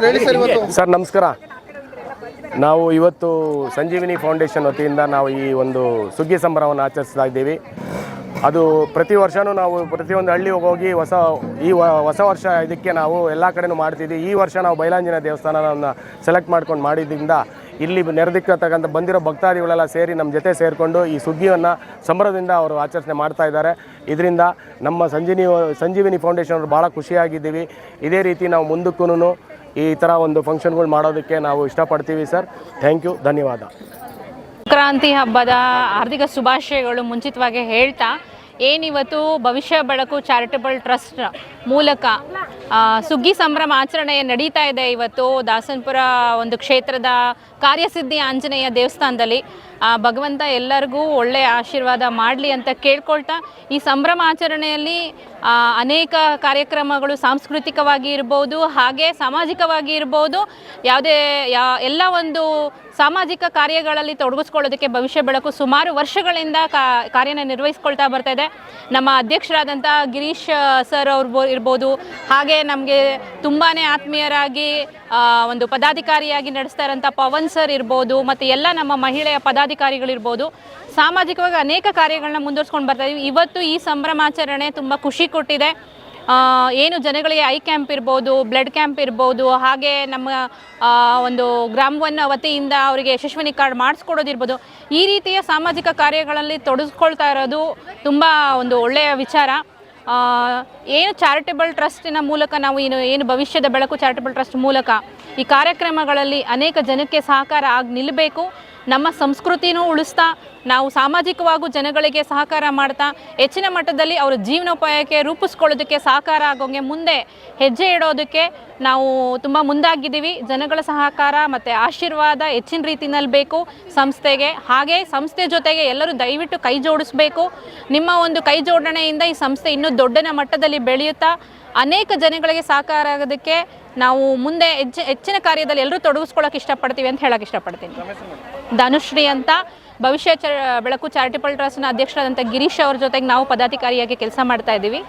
ಹೇಳಿ ಸರ್. ಇವತ್ತು ಸರ್ ನಮಸ್ಕಾರ. ನಾವು ಇವತ್ತು ಸಂಜೀವಿನಿ ಫೌಂಡೇಶನ್ ವತಿಯಿಂದ ನಾವು ಈ ಒಂದು ಸುಗ್ಗಿ ಸಂಭ್ರಮವನ್ನು ಆಚರಿಸ್ತಾ ಇದ್ದೀವಿ. ಅದು ಪ್ರತಿ ವರ್ಷವೂ ನಾವು ಪ್ರತಿಯೊಂದು ಹಳ್ಳಿ ಹೋಗಿ ಹೊಸ ವರ್ಷ ಇದಕ್ಕೆ ನಾವು ಎಲ್ಲ ಕಡೆಯೂ ಮಾಡ್ತಿದ್ದೀವಿ. ಈ ವರ್ಷ ನಾವು ಬೈಲಾಂಜನೇಯ ದೇವಸ್ಥಾನವನ್ನು ಸೆಲೆಕ್ಟ್ ಮಾಡ್ಕೊಂಡು ಮಾಡಿದ್ದರಿಂದ ಇಲ್ಲಿ ನೆರೆದಿಕ್ಕತಕ್ಕಂಥ ಬಂದಿರೋ ಭಕ್ತಾದಿಗಳೆಲ್ಲ ಸೇರಿ ನಮ್ಮ ಜೊತೆ ಸೇರಿಕೊಂಡು ಈ ಸುಗ್ಗಿಯನ್ನು ಸಂಭ್ರಮದಿಂದ ಅವರು ಆಚರಣೆ ಮಾಡ್ತಾ ಇದ್ದಾರೆ. ಇದರಿಂದ ನಮ್ಮ ಸಂಜೀವಿನಿ ಫೌಂಡೇಶನ್ ಅವರು ಭಾಳ ಖುಷಿಯಾಗಿದ್ದೀವಿ. ಇದೇ ರೀತಿ ನಾವು ಮುಂದಕ್ಕೂ ಈ ಥರ ಒಂದು ಫಂಕ್ಷನ್ಗಳು ಮಾಡೋದಕ್ಕೆ ನಾವು ಇಷ್ಟಪಡ್ತೀವಿ ಸರ್. ಥ್ಯಾಂಕ್ ಯು, ಧನ್ಯವಾದ. ಸಂಕ್ರಾಂತಿ ಹಬ್ಬದ ಹಾರ್ದಿಕ ಶುಭಾಶಯಗಳು ಮುಂಚಿತವಾಗಿ ಹೇಳ್ತಾ, ಏನಿವತ್ತು ಭವಿಷ್ಯ ಬೆಳಕು ಚಾರಿಟಬಲ್ ಟ್ರಸ್ಟ್ ಮೂಲಕ ಸುಗ್ಗಿ ಸಂಭ್ರಮ ಆಚರಣೆ ನಡೀತಾ ಇದೆ. ಇವತ್ತು ದಾಸನಪುರ ಒಂದು ಕ್ಷೇತ್ರದ ಕಾರ್ಯಸಿದ್ಧಿ ಆಂಜನೇಯ ದೇವಸ್ಥಾನದಲ್ಲಿ ಭಗವಂತ ಎಲ್ಲರಿಗೂ ಒಳ್ಳೆಯ ಆಶೀರ್ವಾದ ಮಾಡಲಿ ಅಂತ ಕೇಳ್ಕೊಳ್ತಾ, ಈ ಸಂಭ್ರಮ ಆಚರಣೆಯಲ್ಲಿ ಅನೇಕ ಕಾರ್ಯಕ್ರಮಗಳು ಸಾಂಸ್ಕೃತಿಕವಾಗಿ ಇರ್ಬೋದು, ಹಾಗೆ ಸಾಮಾಜಿಕವಾಗಿ ಇರ್ಬೋದು, ಎಲ್ಲ ಒಂದು ಸಾಮಾಜಿಕ ಕಾರ್ಯಗಳಲ್ಲಿ ತೊಡಗಿಸ್ಕೊಳ್ಳೋದಕ್ಕೆ ಭವಿಷ್ಯ ಬೆಳಕು ಸುಮಾರು ವರ್ಷಗಳಿಂದ ಕಾರ್ಯನ ನಿರ್ವಹಿಸ್ಕೊಳ್ತಾ ಬರ್ತಾ ಇದೆ. ನಮ್ಮ ಅಧ್ಯಕ್ಷರಾದಂಥ ಗಿರೀಶ್ ಸರ್ ಅವ್ರು ಇರ್ಬೋದು, ಹಾಗೆ ನಮಗೆ ತುಂಬಾ ಆತ್ಮೀಯರಾಗಿ ಒಂದು ಪದಾಧಿಕಾರಿಯಾಗಿ ನಡೆಸ್ತಾ ಇರೋಂಥ ಪವನ್ ಸರ್ ಇರ್ಬೋದು, ಮತ್ತು ಎಲ್ಲ ನಮ್ಮ ಮಹಿಳೆಯ ಪದಾಧಿಕಾರಿಗಳಿರ್ಬೋದು, ಸಾಮಾಜಿಕವಾಗಿ ಅನೇಕ ಕಾರ್ಯಗಳನ್ನ ಮುಂದುವರ್ಸ್ಕೊಂಡು ಬರ್ತಾ ಇದ್ದೀವಿ. ಇವತ್ತು ಈ ಸಂಭ್ರಮಾಚರಣೆ ತುಂಬ ಖುಷಿ ಕೊಟ್ಟಿದೆ. ಏನು ಜನಗಳಿಗೆ ಐ ಕ್ಯಾಂಪ್ ಇರ್ಬೋದು, ಬ್ಲಡ್ ಕ್ಯಾಂಪ್ ಇರ್ಬೋದು, ಹಾಗೆ ನಮ್ಮ ಒಂದು ಗ್ರಾಮವನ್ನ ವತಿಯಿಂದ ಅವರಿಗೆ ಯಶಸ್ವಿನಿ ಕಾರ್ಡ್ ಮಾಡಿಸ್ಕೊಡೋದಿರ್ಬೋದು, ಈ ರೀತಿಯ ಸಾಮಾಜಿಕ ಕಾರ್ಯಗಳಲ್ಲಿ ತೊಡಗಿಸ್ಕೊಳ್ತಾ ಇರೋದು ತುಂಬ ಒಂದು ಒಳ್ಳೆಯ ವಿಚಾರ. ಏನು ಚಾರಿಟಬಲ್ ಟ್ರಸ್ಟಿನ ಮೂಲಕ ನಾವು ಏನು ಭವಿಷ್ಯದ ಬೆಳಕು ಚಾರಿಟಬಲ್ ಟ್ರಸ್ಟ್ ಮೂಲಕ ಈ ಕಾರ್ಯಕ್ರಮಗಳಲ್ಲಿ ಅನೇಕ ಜನಕ್ಕೆ ಸಹಕಾರ ಆಗಿ ನಿಲ್ಲಬೇಕು. ನಮ್ಮ ಸಂಸ್ಕೃತಿನೂ ಉಳಿಸ್ತಾ, ನಾವು ಸಾಮಾಜಿಕವಾಗೂ ಜನಗಳಿಗೆ ಸಹಕಾರ ಮಾಡ್ತಾ, ಹೆಚ್ಚಿನ ಮಟ್ಟದಲ್ಲಿ ಅವರ ಜೀವನೋಪಾಯಕ್ಕೆ ರೂಪಿಸ್ಕೊಳ್ಳೋದಕ್ಕೆ ಸಹಕಾರ ಆಗೋಂಗೆ ಮುಂದೆ ಹೆಜ್ಜೆ ಇಡೋದಕ್ಕೆ ನಾವು ತುಂಬ ಮುಂದಾಗಿದ್ದೀವಿ. ಜನಗಳ ಸಹಕಾರ ಮತ್ತು ಆಶೀರ್ವಾದ ಹೆಚ್ಚಿನ ರೀತಿಯಲ್ಲಿ ಬೇಕು ಸಂಸ್ಥೆಗೆ. ಹಾಗೆ ಸಂಸ್ಥೆ ಜೊತೆಗೆ ಎಲ್ಲರೂ ದಯವಿಟ್ಟು ಕೈ ಜೋಡಿಸ್ಬೇಕು. ನಿಮ್ಮ ಒಂದು ಕೈ ಜೋಡಣೆಯಿಂದ ಈ ಸಂಸ್ಥೆ ಇನ್ನೂ ದೊಡ್ಡ ಮಟ್ಟದಲ್ಲಿ ಬೆಳೆಯುತ್ತಾ ಅನೇಕ ಜನಗಳಿಗೆ ಸಹಕಾರ ಆಗೋದಕ್ಕೆ ನಾವು ಮುಂದೆ ಹೆಚ್ಚಿನ ಕಾರ್ಯದಲ್ಲಿ ಎಲ್ಲರೂ ತೊಡಗಿಸ್ಕೊಳ್ಳೋಕೆ ಇಷ್ಟಪಡ್ತೀವಿ ಅಂತ ಹೇಳೋಕೆ ಇಷ್ಟಪಡ್ತೀನಿ. ಧನುಶ್ರೀ ಅಂತ ಭವಿಷ್ಯ ಬೆಳಕು ಚಾರಿಟಬಲ್ ಟ್ರಸ್ಟ್ನ ಅಧ್ಯಕ್ಷರಾದಂಥ ಗಿರೀಶ್ ಅವ್ರ ಜೊತೆಗೆ ನಾವು ಪದಾಧಿಕಾರಿಯಾಗಿ ಕೆಲಸ ಮಾಡ್ತಾ ಇದ್ದೀವಿ.